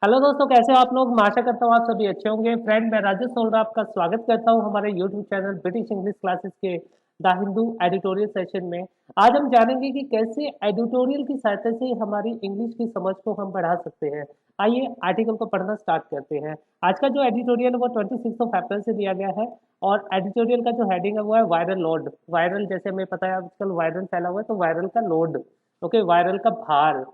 Hello दोस्तों, कैसे हो आप लोग। मैं आशा करता हूँ आप सभी अच्छे होंगे। फ्रेंड, मैं राजेश सोलरा आपका स्वागत करता हूँ हमारे YouTube channel British English classes के द हिंदू एडिटोरियल सेशन में। आज हम जानेंगे कि कैसे एडिटोरियल की सहायता से हमारी इंग्लिश की समझ को हम बढ़ा सकते हैं। आइए आर्टिकल को पढ़ना स्टार्ट करते हैं। आज का जो एडिटोरियल है वो 26 अप्रैल से दिया गया है और एडिटोरियल का जो हेडिंग है वो है वायरल लोड। वायरल, जैसे हमें पता है आजकल वायरल फैला हुआ है, तो वायरल का लोड, ओके, वायरल का भार।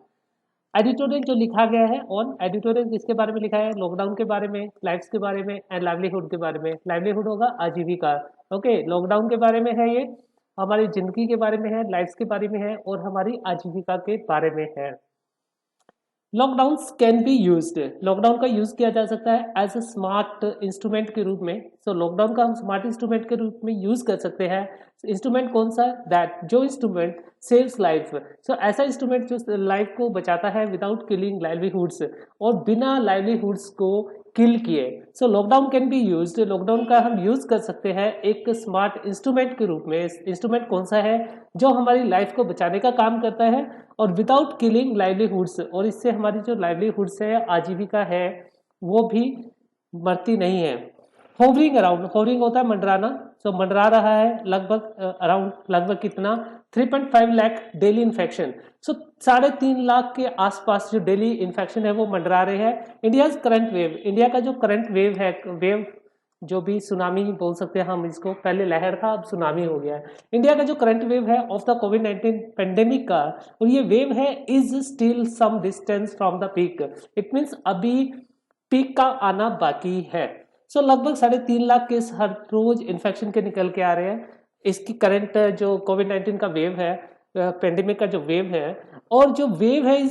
एडिटोरियल जो लिखा गया है ऑन एडिटोरियल किसके बारे में लिखा है? लॉकडाउन के बारे में, लाइफ्स के बारे में एंड लाइवलीहुड के बारे में। लाइवलीहुड होगा आजीविका। ओके, लॉकडाउन के बारे में है ये, हमारी जिंदगी के बारे में है, लाइफ्स के बारे में है और हमारी आजीविका के बारे में है। Lockdown can be used, lockdown का यूज किया जा सकता है एज अ स्मार्ट इंस्ट्रूमेंट के रूप में। सो लॉकडाउन का हम स्मार्ट इंस्ट्रूमेंट के रूप में यूज कर सकते हैं। इंस्ट्रूमेंट कौन सा? दैट जो इंस्ट्रूमेंट सेव्स लाइफ। सो ऐसा इंस्ट्रूमेंट जो लाइफ को बचाता है विदाउट किलिंग लाइवलीहुड्स, और बिना लाइवलीहुड्स को किल किए। So lockdown can be used, lockdown का हम यूज कर सकते हैं एक स्मार्ट इंस्ट्रूमेंट के रूप में। इंस्ट्रूमेंट कौन सा है? जो हमारी लाइफ को बचाने का काम करता है और विदाउट किलिंग लाइवलीहुड्स, और इससे हमारी जो लाइवलीहुड्स है, आजीविका है, वो भी मरती नहीं है। होवरिंग अराउंड, होवरिंग होता है मंडराना। सो मंडरा रहा है लगभग अराउंड, लगभग कितना? 3.5 लाख डेली इन्फेक्शन। सो 3.5 लाख के आसपास जो डेली इन्फेक्शन है वो मंडरा रहे हैं। इंडिया करंट वेव, इंडिया का जो करंट वेव है, वेव जो भी सुनामी बोल सकते हैं हम इसको, पहले लहर था अब सुनामी हो गया है। इंडिया का जो करंट वेव है ऑफ द कोविड-19 पेंडेमिक का, और ये वेव है is still some distance from the peak. It means अभी पीक का आना बाकी है। सो लगभग 3.5 लाख केस हर रोज इन्फेक्शन के निकल के आ रहे हैं। इसकी करंट जो कोविड-19 का वेव है, पेंडेमिक का जो वेव है, और जो वेव है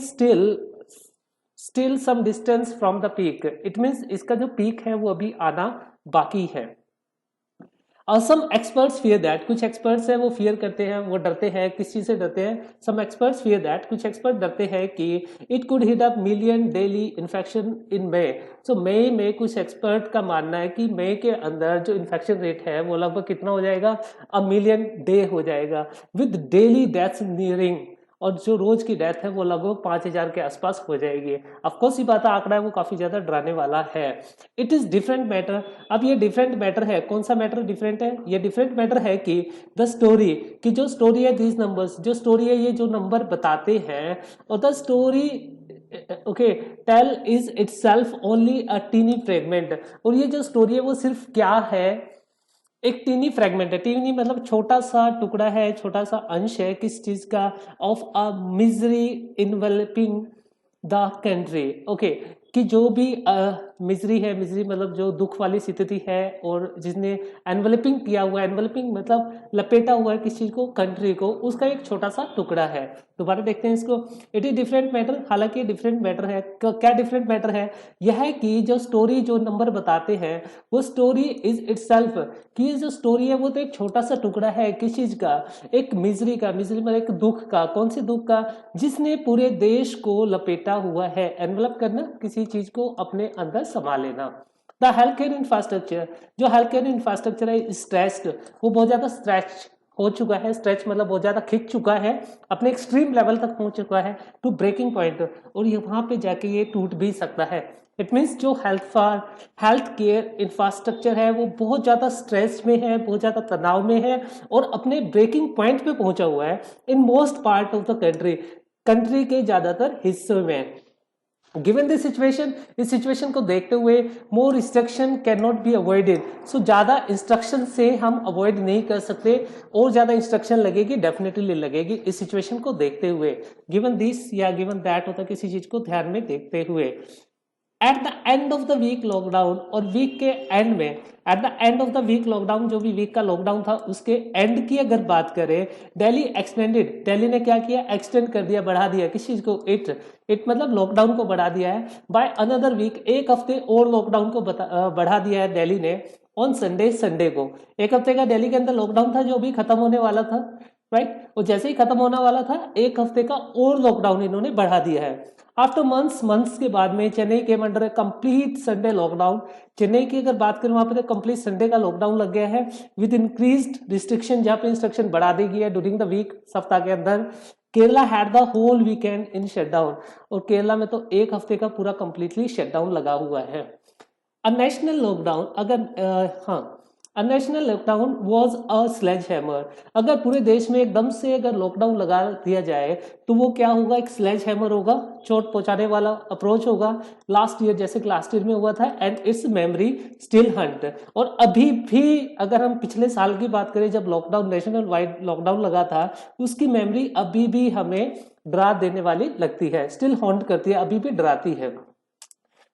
still some distance from the peak. It means इसका जो पीक है वो अभी आना बाकी है। और सम एक्सपर्ट्स फियर दैट, कुछ एक्सपर्ट्स हैं वो फियर करते हैं, वो डरते हैं। किस चीज से डरते हैं? सम एक्सपर्ट्स फियर दैट, कुछ एक्सपर्ट डरते हैं कि it could hit up million daily infection in May. So मई में कुछ एक्सपर्ट का मानना है कि मई के अंदर जो इन्फेक्शन रेट है वो लगभग कितना हो जाएगा? 1 मिलियन डे हो जाएगा, विद डेली डेथ्स नियरिंग, और जो रोज की डेथ है वो लगभग 5,000 के आसपास हो जाएगी। ऑफकोर्स ये बात आंकड़ा है वो काफी ज्यादा डराने वाला है। It is different matter. अब ये डिफरेंट मैटर है, कौन सा मैटर डिफरेंट है? ये डिफरेंट मैटर है कि द स्टोरी, कि जो स्टोरी है, दीज नंबर्स, जो स्टोरी है ये जो नंबर बताते हैं, और the story okay tell is itself only a tiny fragment. और ये जो स्टोरी है वो सिर्फ क्या है? एक टीनी फ्रेगमेंट है। टीनी मतलब छोटा सा टुकड़ा है, छोटा सा अंश है किस चीज का? Of a misery enveloping the country. Okay, कि जो भी मिजरी है, मिजरी मतलब जो दुख वाली स्थिति है, और जिसने एनवलपिंग किया हुआ है, एनवलपिंग मतलब लपेटा हुआ है किस चीज को? कंट्री को, उसका एक छोटा सा टुकड़ा है। दोबारा देखते हैं इसको। इट इज डिफरेंट मैटर, हालांकि डिफरेंट मैटर है। क्या डिफरेंट मैटर है? यह है कि जो स्टोरी, जो नंबर बताते हैं, वो स्टोरी इज इटसेल्फ, कि ये जो स्टोरी है वो तो एक छोटा सा टुकड़ा है किस चीज का? एक मिजरी का। मिजरी मतलब एक दुख का। कौन से दुख का? जिसने पूरे देश को लपेटा हुआ है। एनवलप करना, किसी चीज को अपने अंदर समा लेना। द हेल्थ केयर इंफ्रास्ट्रक्चर, जो हेल्थ केयर इंफ्रास्ट्रक्चर है स्ट्रेस्ड, वो बहुत ज्यादा स्ट्रेच हो चुका है। स्ट्रेच मतलब बहुत ज्यादा खिंच चुका है, अपने एक्सट्रीम लेवल तक पहुंच चुका है, टू ब्रेकिंग पॉइंट, और ये वहां पे जाके ये टूट भी सकता है। इट मीन्स जो हेल्थ केयर इंफ्रास्ट्रक्चर है वो बहुत ज्यादा स्ट्रेस में है, बहुत ज्यादा तनाव में है, और अपने ब्रेकिंग पॉइंट पे पहुंचा हुआ है in most part of the country, country के ज्यादातर हिस्सों में। गिवन दिस सिचुएशन, इस सिचुएशन को देखते हुए, more restriction cannot be avoided. So ज्यादा इंस्ट्रक्शन से हम अवॉइड नहीं कर सकते, और ज्यादा इंस्ट्रक्शन लगेगी, डेफिनेटली लगेगी इस सिचुएशन को देखते हुए। गिवन दिस या गिवन दैट होता है किसी चीज को ध्यान में देखते हुए। At the end of the week lockdown, और वीक के एंड में, at the end of the week lockdown, जो भी वीक का लॉकडाउन था उसके एंड की अगर बात करें, दिल्ली एक्सटेंडेड, दिल्ली ने क्या किया? एक्सटेंड कर दिया, बढ़ा दिया किस चीज को? इट मतलब लॉकडाउन को बढ़ा दिया है बाय अनदर वीक, एक हफ्ते और लॉकडाउन को बढ़ा दिया है दिल्ली ने ऑन संडे, संडे को। एक हफ्ते का दिल्ली के अंदर लॉकडाउन था जो भी खत्म होने वाला था, राइट, और जैसे ही खत्म होने वाला था एक हफ्ते का और लॉकडाउन इन्होंने बढ़ा दिया है। आफ्टर मंथ्स के बाद में चेन्नई के under complete Sunday lockdown. Chennai की अगर बात करें, वहां पे तो कंप्लीट संडे का लॉकडाउन लग गया है विद इंक्रीज्ड रिस्ट्रिक्शन, जहां पे इंस्ट्रक्शन बढ़ा दी गई है ड्यूरिंग द वीक, सप्ताह के अंदर। Kerala had the whole weekend in shutdown, और केरला में तो एक हफ्ते का पूरा कंप्लीटली शटडाउन लगा हुआ है। अ नेशनल लॉकडाउन, अगर हाँ, a national lockdown was a sledge hammer, अगर पूरे देश में एकदम से अगर लॉकडाउन लगा दिया जाए तो वो क्या होगा, एक स्लेज हैमर होगा, चोट पहुंचाने वाला अप्रोच होगा, लास्ट ईयर जैसे कि लास्ट ईयर में हुआ था, and it's memory still Hunt. और अभी भी अगर हम पिछले साल की बात करें जब लॉकडाउन नेशनल वाइड लॉकडाउन लगा था, उसकी मेमोरी अभी भी हमें डरा देने वाली लगती है, स्टिल हॉन्ट करती है, अभी भी डराती है।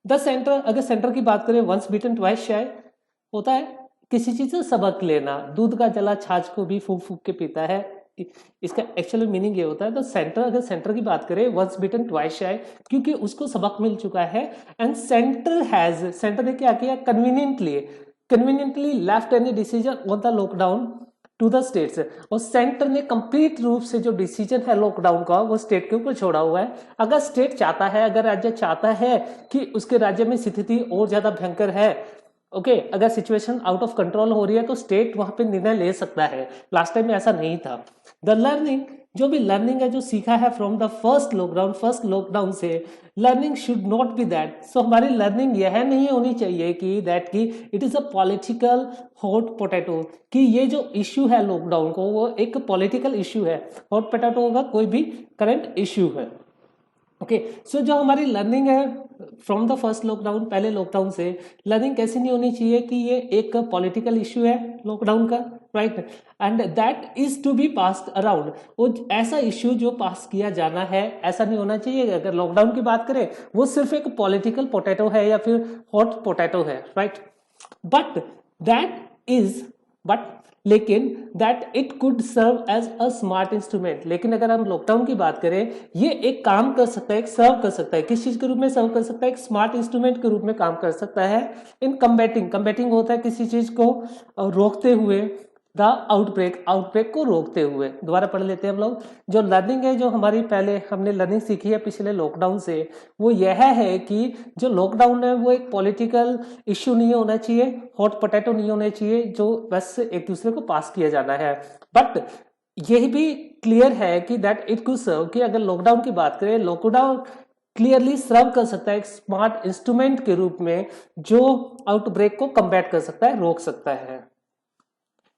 द सेंटर, अगर सेंटर की बात करें, वंस बीटन ट्वाइस शाय होता है किसी चीज से सबक लेना, दूध का जला छाछ को भी फूक फूक के पीता है, इसका एक्चुअल मीनिंग ये होता है। तो सेंटर, अगर सेंटर की बात करें, वंस बीटन ट्वाइस शाय, क्योंकि उसको सबक मिल चुका है। एंड सेंटर ने क्या किया, conveniently left any decision on the lockdown to the states, और सेंटर ने कंप्लीट रूप से जो डिसीजन है लॉकडाउन का वो स्टेट के ऊपर छोड़ा हुआ है। अगर स्टेट चाहता है, अगर राज्य चाहता है कि उसके राज्य में स्थिति और ज्यादा भयंकर है, ओके अगर सिचुएशन आउट ऑफ कंट्रोल हो रही है, तो स्टेट वहां पे निर्णय ले सकता है। लास्ट टाइम में ऐसा नहीं था। द लर्निंग, जो भी लर्निंग है, जो सीखा है फ्रॉम द फर्स्ट लॉकडाउन से, learning should not be that, so हमारी लर्निंग यह नहीं होनी चाहिए कि दैट की it is a political hot potato, कि ये जो इश्यू है लॉकडाउन को वो एक पॉलिटिकल इश्यू है, हॉट पोटैटो होगा कोई भी करंट इश्यू है। ओके सो जो हमारी लर्निंग है फ्रॉम द फर्स्ट लॉकडाउन, पहले लॉकडाउन से लर्निंग कैसी नहीं होनी चाहिए कि ये एक पॉलिटिकल इश्यू है लॉकडाउन का, right, and that is to be passed around, वो ऐसा इश्यू जो पास किया जाना है, ऐसा नहीं होना चाहिए। अगर लॉकडाउन की बात करें वो सिर्फ एक पॉलिटिकल पोटैटो है या फिर हॉट पोटैटो है, right, but that is but लेकिन that it could serve as a smart instrument, लेकिन अगर हम लॉकडाउन की बात करें, ये एक काम कर सकता है, एक सर्व कर सकता है, किस चीज के रूप में सर्व कर सकता है, एक स्मार्ट इंस्ट्रूमेंट के रूप में काम कर सकता है इन कम्बेटिंग होता है किसी चीज को रोकते हुए, द आउटब्रेक को रोकते हुए। दोबारा पढ़ लेते हैं हम लोग। जो लर्निंग है, जो हमारी पहले हमने लर्निंग सीखी है पिछले लॉकडाउन से, वो यह है कि जो लॉकडाउन है वो एक पॉलिटिकल इश्यू नहीं होना चाहिए, हॉट पोटैटो नहीं होना चाहिए जो बस एक दूसरे को पास किया जाना है। बट यही भी क्लियर है कि दैट इट कुड सर्व, कि अगर लॉकडाउन की बात करें, लॉकडाउन क्लियरली सर्व कर सकता है एक स्मार्ट इंस्ट्रूमेंट के रूप में जो आउटब्रेक को कम्बैट कर सकता है, रोक सकता है।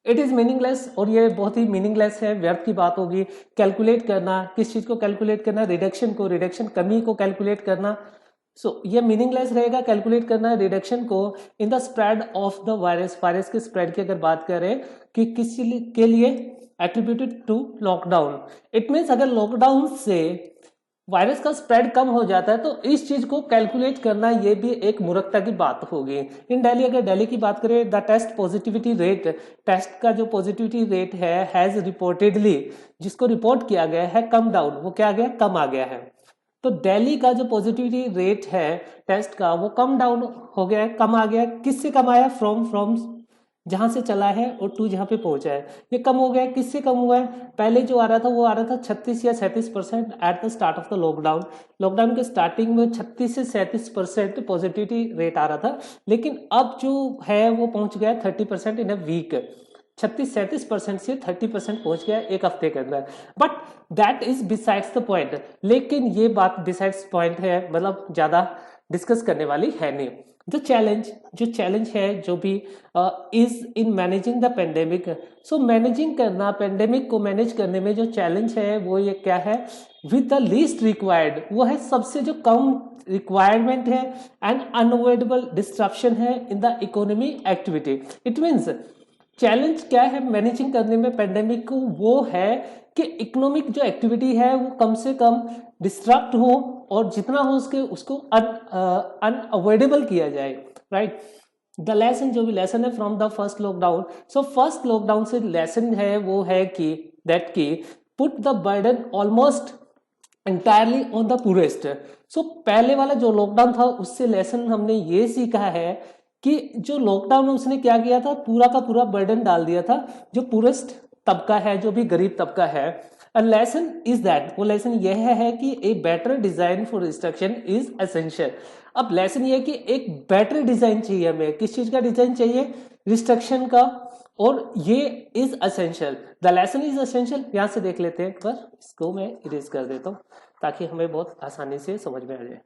इट इज मीनिंगलेस, और ये बहुत ही मीनिंगलेस है, व्यर्थ की बात होगी। कैलकुलेट करना, किस चीज को कैलकुलेट करना, रिडक्शन कमी को कैलकुलेट करना, सो ये मीनिंगलेस रहेगा कैलकुलेट करना रिडक्शन को in the spread of the virus के स्प्रेड की अगर बात करें कि किसी के लिए attributed to lockdown, it means अगर लॉकडाउन से वायरस का स्प्रेड कम हो जाता है तो इस चीज को कैलकुलेट करना ये भी एक मूर्खता की बात होगी। इन दिल्ली, अगर दिल्ली की बात करें, the test positivity rate, test का जो पॉजिटिविटी रेट है, हैज रिपोर्टेडली, जिसको रिपोर्ट किया गया है, कम डाउन, वो क्या आ गया, कम आ गया है। तो दिल्ली का जो पॉजिटिविटी रेट है टेस्ट का, वो कम डाउन हो गया है, कम आ गया है। किससे कम आया, फ्रॉम जहां से चला है और टू जहां पे पहुंचा है, ये कम हो गया है। किससे कम हुआ है, पहले जो आ रहा था वो आ रहा था 36 या 37% at the start of the lockdown के स्टार्टिंग में 36 से 37% पॉजिटिविटी रेट आ रहा था, लेकिन अब जो है वो पहुंच गया 30% इन अ वीक, 36-37% से 30% पहुंच गया एक हफ्ते के अंदर। But that is besides the point, लेकिन ये बात बिसाइड्स पॉइंट है, मतलब ज्यादा डिस्कस करने वाली है नहीं। जो चैलेंज है जो भी is in managing the pandemic, so managing करना, पेंडेमिक को मैनेज करने में जो चैलेंज है वो ये क्या है, विद द लीस्ट रिक्वायर्ड, वो है सबसे जो कम रिक्वायरमेंट है, एंड अनअवॉइडेबल डिस्ट्रप्शन है in the economy activity. It means challenge क्या है मैनेजिंग करने में पेंडेमिक को, वो है कि इकोनॉमिक जो एक्टिविटी है वो कम से कम डिस्ट्रप्ट हो, और जितना हो उसके उसको अनअवॉइडेबल किया जाए, राइट। द लेसन, जो भी लेसन है from the first lockdown, so first lockdown से लेसन है वो है कि दैट की put the burden almost entirely on the poorest. So पहले वाला जो लॉकडाउन था उससे लेसन हमने ये सीखा है कि जो लॉकडाउन है उसने क्या किया था, पूरा का पूरा बर्डन डाल दिया था जो पुरेस्ट तबका है, जो भी गरीब तबका है, अ लेसन इज दैट, वो लेसन यह है कि a better design for restriction is essential. अब लेसन ये है कि एक बेटर डिजाइन चाहिए हमें, किस चीज का डिजाइन चाहिए, रिस्ट्रक्शन का, और ये is essential, the lesson is essential. यहां से देख लेते हैं, पर इसको मैं इरेज कर देता हूं ताकि हमें बहुत आसानी से समझ में आ जाए।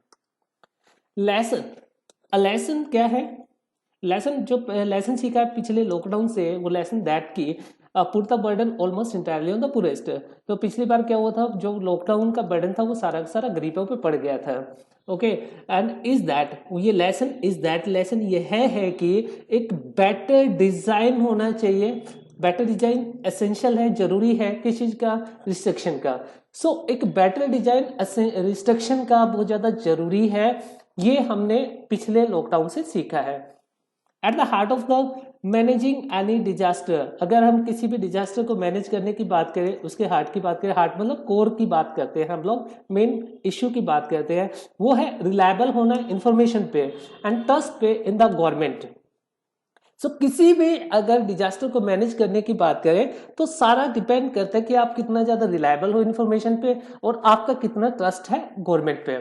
लेसन, अ लेसन क्या है, लेसन जो लेसन सीखा है पिछले लॉकडाउन से, वो लेसन दैट की put the burden almost entirely on the poorest. तो पिछली बार क्या हुआ था, जो लॉकडाउन का बर्डन था वो सारा का सारा गरीबों पे पड़ गया था। ओके, एंड इज दैट, ये लेसन इज दैट, लेसन ये है कि एक बेटर डिजाइन होना चाहिए। बेटर डिजाइन एसेंशियल है, जरूरी है, किस चीज का, रिस्ट्रिक्शन का। सो एक बेटर डिजाइन रिस्ट्रिक्शन का बहुत ज्यादा जरूरी है, ये हमने पिछले लॉकडाउन से सीखा है। At the heart of the managing any disaster, अगर हम किसी भी डिजास्टर को मैनेज करने की बात करें, उसके हार्ट की बात करें, हार्ट मतलब कोर की बात करते हैं हम लोग, मेन इश्यू की बात करते हैं, वो है रिलायबल होना इंफॉर्मेशन पे एंड ट्रस्ट पे इन द गवर्नमेंट। सो किसी भी अगर डिजास्टर को मैनेज करने की बात करें तो सारा डिपेंड करता है कि आप कितना ज्यादा रिलायबल हो इंफॉर्मेशन पे और आपका कितना ट्रस्ट है गवर्नमेंट पे।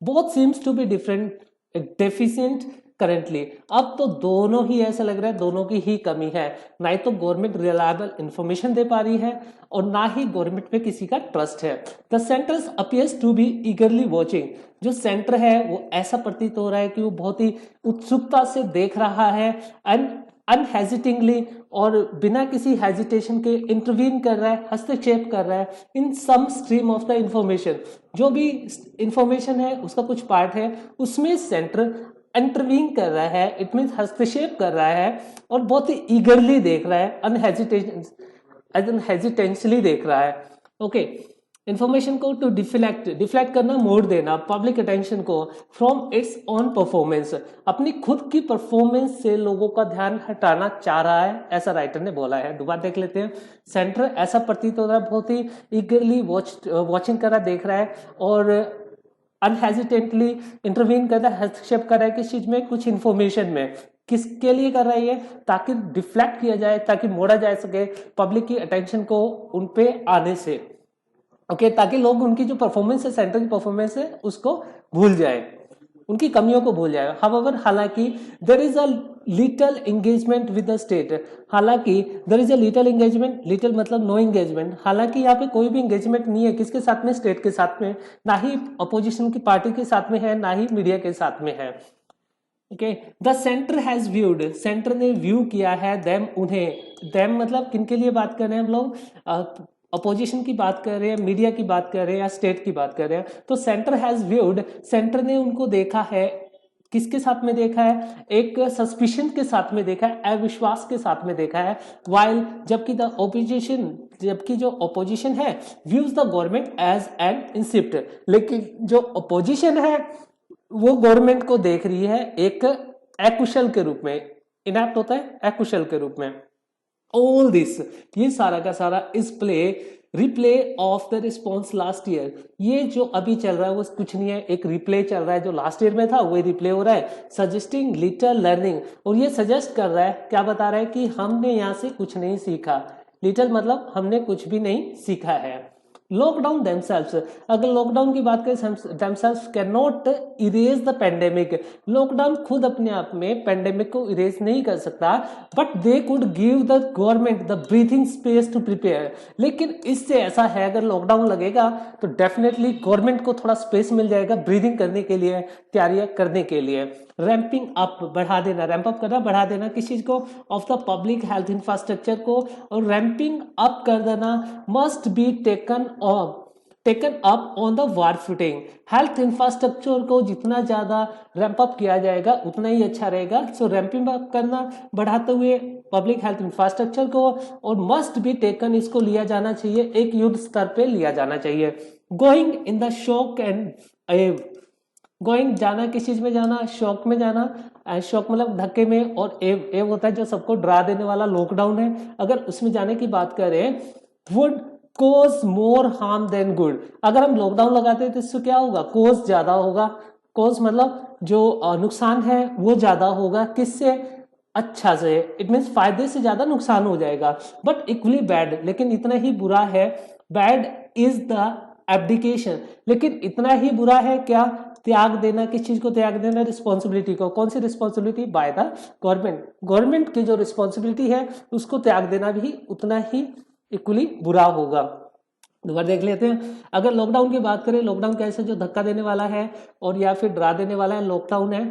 Both seems to be different deficient currently. अब तो दोनों ही ऐसा लग रहा है, दोनों की ही कमी है, ना ही तो गवर्नमेंट रिलायबल इंफॉर्मेशन दे पा रही है और ना ही गवर्नमेंट पे किसी का ट्रस्ट है। The centres appears to be eagerly watching, जो सेंटर है वो ऐसा प्रतीत हो रहा है कि वो बहुत ही उत्सुकता से देख रहा है एंड अनहेजिटिंगली और बिना किसी हेजिटेशन के इंटरवीन कर रहा है, हस्तक्षेप कर रहा है इन सम स्ट्रीम ऑफ द इंफॉर्मेशन। जो भी इंफॉर्मेशन है उसका कुछ पार्ट है, उसमें सेंटर इंटरवीन कर रहा है, इट मीन हस्तक्षेप कर रहा है और बहुत ही ईगरली देख रहा है, अनहेजिटेंशली देख रहा है। ओके, इंफॉर्मेशन को टू डिफ्लेक्ट करना, मोड़ देना पब्लिक अटेंशन को फ्रॉम इट्स ऑन परफॉर्मेंस, अपनी खुद की परफॉर्मेंस से लोगों का ध्यान हटाना चाह रहा है, ऐसा राइटर ने बोला है। दोबारा देख लेते हैं। सेंटर ऐसा प्रतीत हो रहा है बहुत ही ईगरली वॉचिंग कर रहा, देख रहा है और अनहेजिटेंटली इंटरवीन कर रहा है, हस्तक्षेप कर रहा है किस चीज में, कुछ इंफॉर्मेशन में। किसके लिए कर रहा है ये, ताकि डिफ्लेक्ट किया जाए, ताकि मोड़ा जा सके पब्लिक की अटेंशन को उन पे आने से। ओके, ताकि लोग उनकी जो परफॉर्मेंस है, सेंटर की परफॉर्मेंस है, उसको भूल जाए, उनकी कमियों को भूल जाए। हाउएवर, हालांकि there is a little engagement with the state, हालांकि there is a little engagement, little मतलब नो एंगेजमेंट, हालांकि यहाँ पे कोई भी एंगेजमेंट नहीं है, किसके साथ में, स्टेट के साथ में, ना ही अपोजिशन की पार्टी के साथ में है, ना ही मीडिया के साथ में है। Okay, the centre has viewed, centre ने व्यू किया है देम, उन्हें, देम मतलब किनके लिए बात कर रहे हैं हम लोग, अपोजिशन की बात कर रहे हैं, मीडिया की बात कर रहे हैं या स्टेट की बात कर रहे हैं। तो सेंटर हैज व्यूड, सेंटर ने उनको देखा है, किसके साथ में देखा है, एक सस्पिशन के साथ में देखा है, अविश्वास के साथ में देखा है। वाइल, जबकि द ओपोजिशन, जबकि जो अपोजिशन है, views the government as an insipid, लेकिन जो अपोजिशन है वो गवर्नमेंट को देख रही है एक अकुशल के रूप में, इनएप्ट होता है अकुशल के रूप में। ऑल दिस, ये सारा का सारा इस play replay off the response last year, ये जो अभी चल रहा है वो कुछ नहीं है, एक रिप्ले चल रहा है, जो लास्ट ईयर में था वही रिप्ले हो रहा है, सजेस्टिंग लिटिल लर्निंग, और ये सजेस्ट कर रहा है, क्या बता रहा है कि हमने यहाँ से कुछ नहीं सीखा, लिटिल मतलब हमने कुछ भी नहीं सीखा है। लॉकडाउन देमसेल्व्स, अगर लॉकडाउन की बात करें, themselves can not erase the pandemic, lockdown खुद अपने आप में पेंडेमिक को इरेज नहीं कर सकता, but they could give the government the breathing space to prepare, लेकिन इससे ऐसा है अगर लॉकडाउन लगेगा तो डेफिनेटली गवर्नमेंट को थोड़ा स्पेस मिल जाएगा ब्रीथिंग करने के लिए, तैयारियां करने के लिए। रैंपिंग अप, बढ़ा देना, रैंप अप करना, बढ़ा देना किस चीज को, of the public health infrastructure को, और रैंपिंग अप कर देना must be taken up on the war footing, health infrastructure को जितना ज्यादा रैंप अप किया जाएगा उतना ही अच्छा रहेगा। सो रैंपिंग अप करना, बढ़ाते हुए पब्लिक हेल्थ इंफ्रास्ट्रक्चर को, और मस्ट बी टेकन, इसको लिया जाना चाहिए, एक युद्ध स्तर पे लिया जाना चाहिए। Going in the shock and एव, गोइंग जाना, किस चीज में जाना, शॉक में जाना, शॉक मतलब धक्के में, और एव होता है जो सबको डरा देने वाला, लॉकडाउन है, अगर उसमें जाने की बात करें, would cause more harm than good, अगर हम लॉकडाउन लगाते हैं तो इससे क्या होगा, कोज ज्यादा होगा, कोज मतलब जो नुकसान है वो ज्यादा होगा, किससे, अच्छा से, इट मीन्स फायदे से ज्यादा नुकसान हो जाएगा, बट इक्वली बैड, लेकिन इतना ही बुरा है, बैड इज द एब्डिकेशन। लेकिन इतना ही बुरा है क्या? त्याग देना। किस चीज को त्याग देना? रिस्पॉन्सिबिलिटी को। कौन सी responsibility? By the government. Government की जो रिस्पॉन्सिबिलिटी है उसको त्याग देना भी उतना ही इक्वली बुरा होगा। दोबारा देख लेते हैं। अगर लॉकडाउन की बात करें, लॉकडाउन कैसे जो धक्का देने वाला है और या फिर डरा देने वाला है, लॉकडाउन है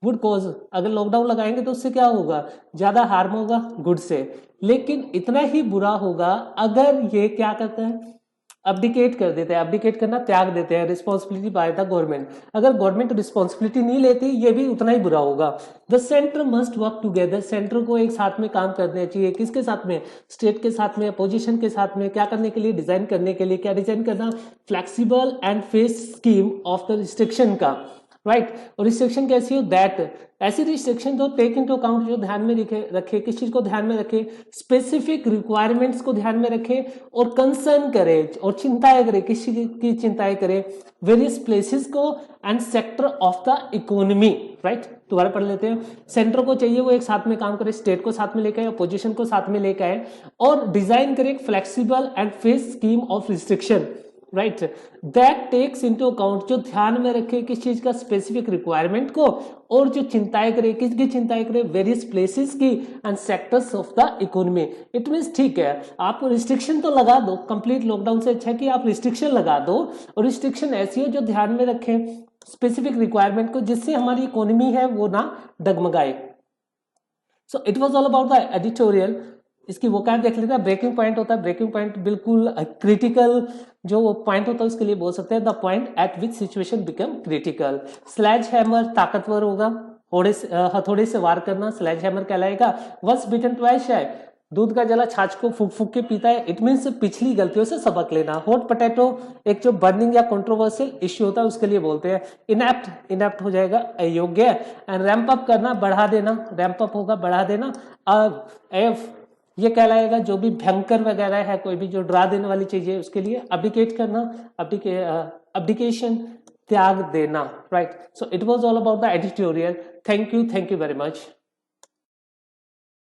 गुड कॉज। अगर लॉकडाउन लगाएंगे तो उससे क्या होगा? ज्यादा हार्म होगा गुड से। लेकिन इतना ही बुरा होगा अगर ये क्या करते हैं? अब्डिकेट कर देते हैं। अब्डिकेट करना त्याग देते हैं रिस्पॉन्सिबिलिटी बाय द गवर्नमेंट। अगर गवर्नमेंट रिस्पॉन्सिबिलिटी नहीं लेती ये भी उतना ही बुरा होगा। The centre must work together. Centre को एक साथ में काम करना चाहिए। किसके साथ में? स्टेट के साथ में, अपोजिशन के साथ में। क्या करने के लिए? डिजाइन करने के लिए। क्या डिजाइन करना? Flexible and phase scheme of the restriction का, राइट। और रिस्ट्रिक्शन कैसी हो? दैट ऐसी रिस्ट्रिक्शन जो टेक इनटू अकाउंट, जो ध्यान में रखे किस चीज को ध्यान में रखे? स्पेसिफिक रिक्वायरमेंट्स को ध्यान में रखे और कंसर्न करे और चिंताएं करे। किस चीज की चिंताएं करे? वेरियस प्लेसेस को and sector of the economy, right. दोबारा पढ़ लेते हैं। सेंटर को चाहिए वो एक साथ में काम करे, स्टेट को साथ में लेकर आए, अपोजिशन को साथ में लेकर आए और डिजाइन करे एक flexible and phase scheme of restriction, right, that takes into account, जो ध्यान में रखे किस चीज का? स्पेसिफिक रिक्वायरमेंट को और जो चिंताएं करे, किसकी चिंताएं करे? वेरियस प्लेसेस की and sectors of the economy. It means ठीक है आप रिस्ट्रिक्शन तो लगा दो, कंप्लीट लॉकडाउन से अच्छा कि आप रिस्ट्रिक्शन लगा दो और रिस्ट्रिक्शन ऐसी हो जो ध्यान में रखे स्पेसिफिक रिक्वायरमेंट को, जिससे हमारी इकोनॉमी है वो ना डगमगाए। So it was all about the editorial. इसकी वो क्या देख लेते हैं। ब्रेकिंग पॉइंट होता है, ब्रेकिंग पॉइंट बिल्कुल क्रिटिकल जो पॉइंट होता है उसके लिए बोल सकते हैं the point at which situation become critical. Sledge hammer ताकतवर होगा, हथौड़े से वार करना स्लेज हैमर कहलाएगा। वंस बिटन ट्वाइस शाय, दूध का जला छाछ को फूक फूक के पीता है। इट मीन्स पिछली गलतियों से सबक लेना। हॉट पोटैटो एक जो बर्निंग या कंट्रोवर्शियल इश्यू होता है उसके लिए बोलते हैं। इनएप्ट, इनएप्ट हो जाएगा अयोग्य। एंड रैंप अप करना, बढ़ा देना, रैंप अप होगा बढ़ा देना। एफ ये कहलाएगा जो भी भयंकर वगैरह है, कोई भी जो डरा देने वाली चीज है उसके लिए। अब्डिकेट करना, अब्डिकेशन त्याग देना, right. So it was all about the editorial. Thank you very much.